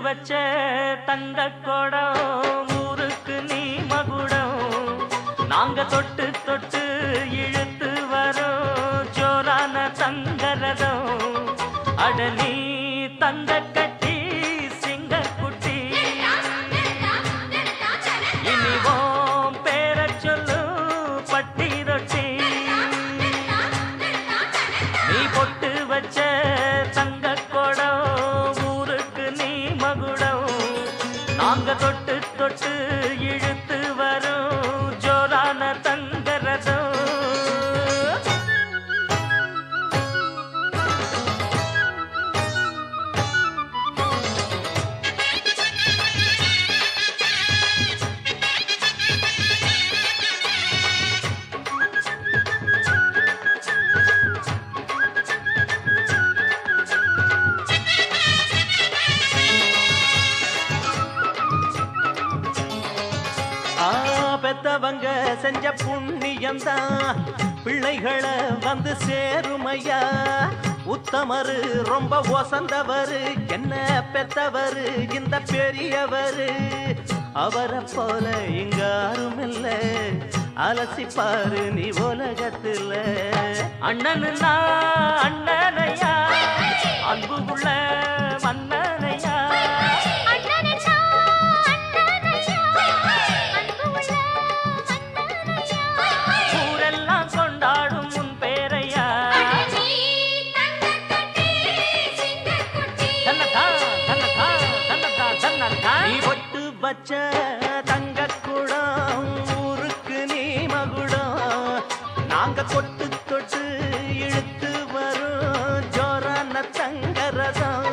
வச்ச தங்க கொடம் ஊருக்கு நீ மகுடம் நாங்க தொட்டு தொட்டு இழுத்து வரோம் ஜோரான தங்கரதம் அட நீ தங்க கட்டி சிங்க குட்டி இனிவோம் பேர சொல்லு பட்டி ரொட்டி நீ பொட்டு வச்ச தங்க கொடம் ஊருக்கு நீ மகுடம் நாங்க தொட்டு தொட்டு இழுத்து வரும் ஜோரான தங்கரதம் பெத்தவங்க செஞ்ச புண்ணியம்தான் பிள்ளைகளை வந்து சேருமையா உத்தமரு ரொம்ப ஒசந்தவரு என்ன பெத்தவரு இந்த பெரியவரு அவரை போல இங்க யாரும் இல்ல அலசிப்பாரு நீ உலகத்துல அண்ணனுன்னா அண்ணனையா அன்பு உள்ள மன்னனையா வச்ச தங்க குடம் ஊருக்கு நீ மகுடம் நாங்க தொட்டு தொட்டு இழுத்து வரும் ஜோரான தங்கரதம்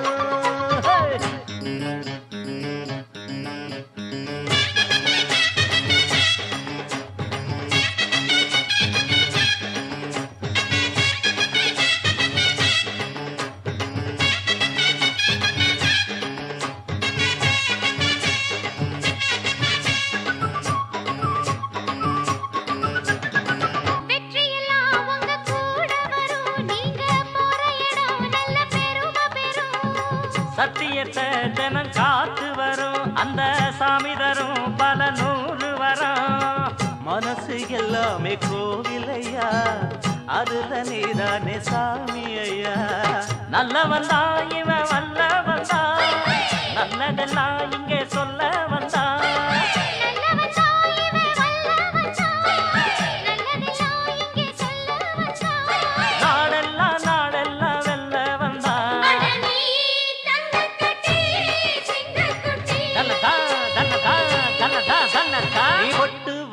சத்தியத்தை தினம் காத்து வரும் அந்த சாமி தரும் பல நூறு வரும் மனசு எல்லாமே கோவிலையா அதுல நீதானே சாமி ஐயா நல்லவன் தான் இவன் வல்லவன் தான் நல்லதெல்லாம் இங்கே சொல்ல வந்தான்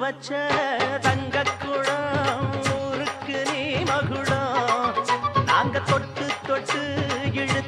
வச்ச தங்க குடம் ஊருக்கு நீ மகுடம் நாங்க தொட்டு தொட்டு இழு